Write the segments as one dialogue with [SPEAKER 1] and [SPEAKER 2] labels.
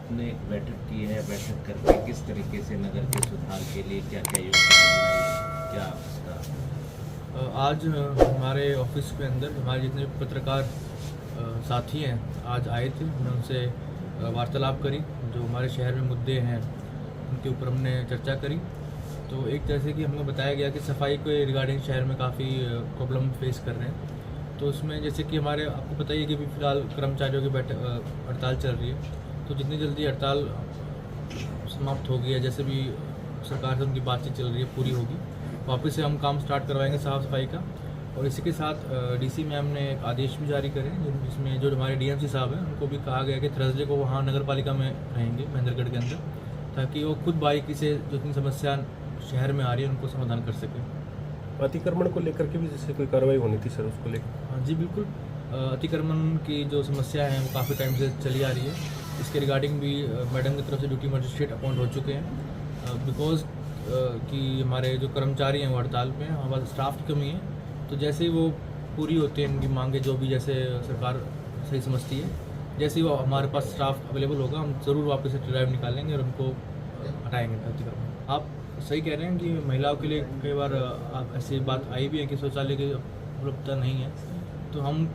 [SPEAKER 1] आपने एक बैठक की है, बैठक करके किस तरीके से नगर के सुधार के लिए क्या क्या योजना बनाई, क्या उसका?
[SPEAKER 2] आज हमारे ऑफिस के अंदर हमारे जितने भी पत्रकार साथी हैं आज आए थे। हमने उनसे वार्तालाप करी, जो हमारे शहर में मुद्दे हैं उनके ऊपर हमने चर्चा करी। तो एक जैसे कि हमें बताया गया कि सफाई के रिगार्डिंग शहर में काफ़ी प्रॉब्लम फेस कर रहे हैं। तो उसमें जैसे कि हमारे आपको पता ही है कि अभी फ़िलहाल कर्मचारियों की हड़ताल चल रही है। तो जितनी जल्दी हड़ताल समाप्त होगी या जैसे भी सरकार से उनकी बातचीत चल रही है पूरी होगी, वापस से हम काम स्टार्ट करवाएंगे साफ़ सफाई का। और इसी के साथ डीसी मैम ने एक आदेश भी जारी करे जिसमें जो हमारे डीएमसी साहब हैं उनको भी कहा गया कि थर्सडे को वहाँ नगर पालिका में रहेंगे महेंद्रगढ़ के अंदर, ताकि वो खुद बारीकी से जो इतनी समस्या शहर में आ रही है उनको समाधान कर सकें।
[SPEAKER 3] अतिक्रमण को लेकर के भी जैसे कोई कार्रवाई होनी थी सर, उसको लेकर?
[SPEAKER 2] हाँ जी बिल्कुल, अतिक्रमण की जो समस्या है वो काफ़ी टाइम से चली आ रही है। इसके रिगार्डिंग भी मैडम की तरफ से ड्यूटी मजिस्ट्रेट अपॉइंट हो चुके हैं, बिकॉज कि हमारे जो कर्मचारी हैं वो हड़ताल पे हैं, हमारे स्टाफ की कमी है। तो जैसे ही वो पूरी होती है इनकी मांगे जो भी जैसे सरकार सही समझती है, जैसे ही वो हमारे पास स्टाफ अवेलेबल होगा हम ज़रूर वापस से ड्राइव निकालेंगे और उनको हटाएंगे अतिक्रमण। आप सही कह रहे हैं कि महिलाओं के लिए कई बार आप ऐसी बात आई भी है कि शौचालय की उपलब्धता नहीं है। तो हम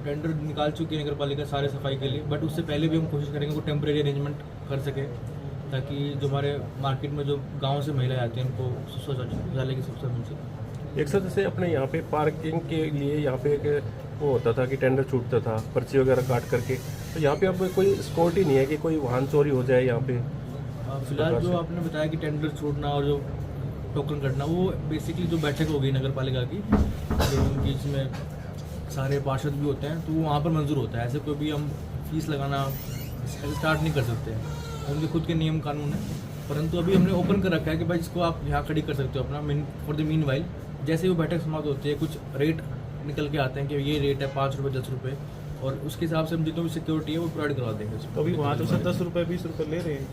[SPEAKER 2] टेंडर निकाल चुके हैं नगर पालिका सारे सफाई के लिए, बट उससे पहले भी हम कोशिश करेंगे वो टेम्परेरी अरेंजमेंट कर सकें, ताकि जो हमारे मार्केट में जो गांव से महिलाएं आती हैं उनको शौचालय की सुविधा मिल सके।
[SPEAKER 3] एक सर जैसे अपने यहाँ पे पार्किंग के लिए यहाँ पे एक वो होता था कि टेंडर छूटता था पर्ची वगैरह काट करके, तो यहाँ पे अब कोई सिक्योरिटी नहीं है कि कोई वाहन चोरी हो जाए यहाँ पे?
[SPEAKER 2] फिलहाल जो आपने बताया कि टेंडर छूटना और जो टोकन कटना, वो बेसिकली जो बैठक हो गई नगर पालिका की, जो उनकी इसमें सारे पार्षद भी होते हैं, तो वो वहाँ पर मंजूर होता है। ऐसे कोई भी हम फीस लगाना ऐसे स्टार्ट नहीं कर सकते हैं, उनके खुद के नियम कानून है। परंतु अभी हमने ओपन कर रखा है कि भाई इसको आप यहाँ खड़ी कर सकते हो अपना फॉर द मीन वाइल। जैसे वो बैठक समाप्त होती है कुछ रेट निकल के आते हैं कि ये रेट है 5 रुपये 10 रुपये, और उसके हिसाब से हम जितनी भी सिक्योरिटी है वो प्रोवाइड करवा देंगे।
[SPEAKER 4] तो अभी वहाँ तो सर 10 रुपये 20 रुपये ले रहे हैं,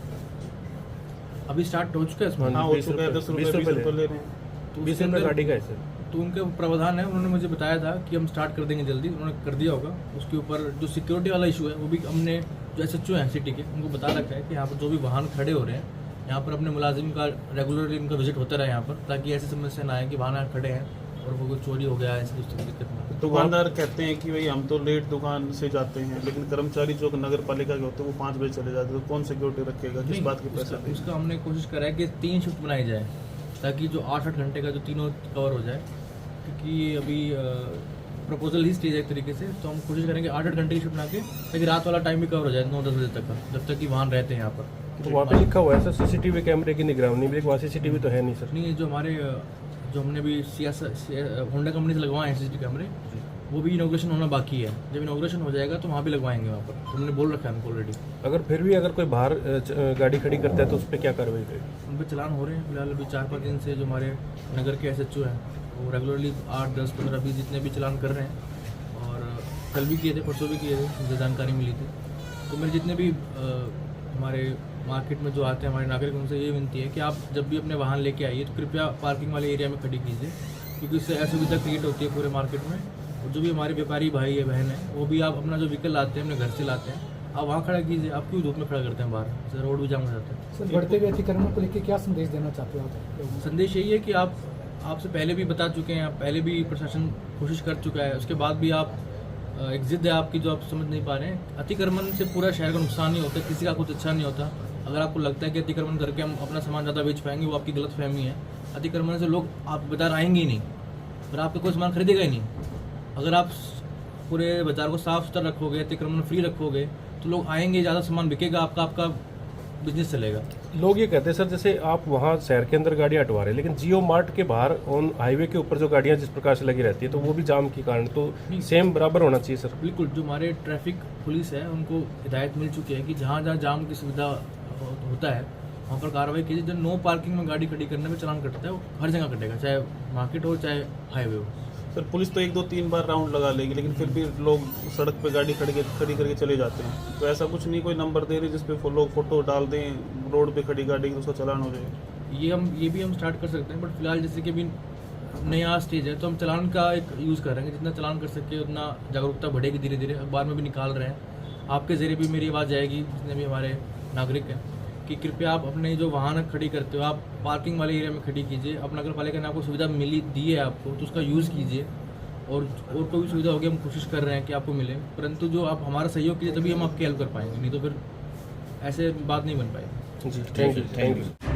[SPEAKER 2] अभी स्टार्ट हो चुका है इसमें।
[SPEAKER 4] हाँ हो चुका है, 10 रुपये 20 रुपये ले रहे हैं।
[SPEAKER 2] तो
[SPEAKER 3] 20 रुपये गाड़ी का है सर?
[SPEAKER 2] तो उनका प्रावधान है, उन्होंने मुझे बताया था कि हम स्टार्ट कर देंगे जल्दी, उन्होंने कर दिया होगा। उसके ऊपर जो सिक्योरिटी वाला इशू है वो भी हमने जो SHO हैं सिटी के उनको बता रखा है कि यहाँ पर जो भी वाहन खड़े हो रहे हैं यहाँ पर अपने मुलाजिम का रेगुलरली उनका विजिट होता रहे यहाँ पर, ताकि ऐसी समस्या ना आए कि वाहन खड़े हैं और वो कोई चोरी हो गया है, ऐसी दिक्कत ना।
[SPEAKER 4] दुकानदार कहते हैं कि भाई हम तो लेट दुकान से जाते हैं, लेकिन कर्मचारी जो नगर पालिका के होते हैं वो 5 बजे चले जाते हैं, तो कौन सिक्योरिटी रखेगा, किस बात के पैसे?
[SPEAKER 2] उसका हमने कोशिश करा है कि 3 शिफ्ट बनाई जाए, ताकि जो 8-8 घंटे का जो तीनों कवर हो जाए, क्योंकि अभी प्रपोजल ही स्टेज है एक तरीके से। तो हम कोशिश करेंगे 8-8 घंटे की शिफ्ट बना के, ताकि रात वाला टाइम भी कवर हो जाए 9-10 बजे तक का, जब तक कि वाहन रहते हैं यहाँ पर।
[SPEAKER 3] तो वहाँ पे लिखा हुआ है सर CCTV कैमरे की निगरानी भी, वहाँ CCTV तो है नहीं सर?
[SPEAKER 2] नहीं, जो हमारे जो हमने भी होंडा कंपनी से लगवाए हैं CCTV कैमरे, वो भी इनॉग्रेशन होना बाकी है। जब इनॉग्रेशन हो जाएगा तो वहाँ भी लगवाएंगे वहाँ पर, तो हमने बोल रखा है हमको ऑलरेडी।
[SPEAKER 3] अगर फिर भी अगर कोई बाहर गाड़ी खड़ी करता है तो उस पर क्या कार्रवाई करेगी?
[SPEAKER 2] उन पर चलान हो रहे हैं फिलहाल। अभी 4-5 दिन से जो हमारे नगर के SHO हैं वो रेगुलरली 8, 10, 15, 20 जितने भी चलान कर रहे हैं, और कल भी किए थे, परसों भी किए थे, मुझे जानकारी मिली थी। तो मेरे जितने भी हमारे मार्केट में जो आते हैं हमारे नागरिक, उनसे ये विनती है कि आप जब भी अपने वाहन लेके आइए तो कृपया पार्किंग वाले एरिया में खड़ी कीजिए, क्योंकि इससे असुविधा क्रिएट होती है पूरे मार्केट में। और जो भी हमारे व्यापारी भाई है बहन है, वो भी आप अपना जो व्हीकल लाते हैं अपने घर से लाते हैं, आप वहाँ खड़ा कीजिए। आप क्यों धूप में खड़ा करते हैं बाहर, सर रोड भी जाम हो जाता है।
[SPEAKER 5] सर बढ़ते हुए अतिक्रमण को लेकर क्या संदेश देना चाहते हो आप?
[SPEAKER 2] संदेश यही है कि आपसे पहले भी बता चुके हैं, पहले भी प्रशासन कोशिश कर चुका है, उसके बाद भी आप एक जिद है आपकी जो आप समझ नहीं पा रहे हैं। अतिक्रमण से पूरा शहर का नुकसान नहीं होता, किसी का कुछ अच्छा नहीं होता। अगर आपको लगता है कि अतिक्रमण करके हम अपना सामान ज़्यादा बेच पाएंगे, वो आपकी गलत फहमी है। अतिक्रमण से लोग आप बाजार आएंगे ही नहीं और आपका कोई सामान खरीदेगा ही नहीं। अगर आप पूरे बाजार को साफ सुथरा रखोगे, अतिक्रमण फ्री रखोगे, तो लोग आएंगे, ज़्यादा सामान बिकेगा, आपका बिजनेस चलेगा।
[SPEAKER 3] लोग ये कहते हैं सर जैसे आप वहाँ शहर के अंदर गाड़ियाँ हटवा रहे हैं, लेकिन जियो मार्ट के बाहर ऑन हाईवे के ऊपर जो गाड़ियाँ जिस प्रकार से लगी रहती है तो वो भी जाम के कारण, तो सेम बराबर होना चाहिए सर?
[SPEAKER 2] बिल्कुल, जो हमारे ट्रैफिक पुलिस है उनको हिदायत मिल चुकी है कि जहाँ जहाँ जाम की सुविधा होता है वहाँ पर कार्रवाई कीजिए। जो नो पार्किंग में गाड़ी खड़ी करने में चालान कटता है वो हर जगह कटेगा, चाहे मार्केट हो चाहे हाईवे हो।
[SPEAKER 4] सर पुलिस तो 1-2-3 बार राउंड लगा लेगी, लेकिन फिर भी लोग सड़क पे गाड़ी खड़ी करके चले जाते हैं। तो ऐसा कुछ नहीं कोई नंबर दे रही जिसपे लोग फोटो डाल दें रोड पे खड़ी गाड़ी, तो उसका चालान हो जाए?
[SPEAKER 2] ये भी हम स्टार्ट कर सकते हैं, बट फिलहाल जैसे कि अभी नया स्टेज है तो हम चालान का एक यूज़ कर रहे हैं। जितना चालान कर सके उतना जागरूकता बढ़ेगी धीरे धीरे। अखबार में भी निकाल रहे हैं, आपके ज़रिए भी मेरी आवाज़ जाएगी, जितने भी हमारे नागरिक हैं कि कृपया आप अपने जो वाहन खड़ी करते हो आप पार्किंग वाले एरिया में खड़ी कीजिए। अब नगर पालिका ने आपको सुविधा मिली दी है आपको, तो उसका यूज़ कीजिए। और कोई भी सुविधा होगी हम कोशिश कर रहे हैं कि आपको मिले, परंतु जो आप हमारा सहयोग कीजिए तभी हम आपकी हेल्प कर पाएंगे, नहीं तो फिर ऐसे बात नहीं बन पाएगी।
[SPEAKER 3] जी, थैंक यू।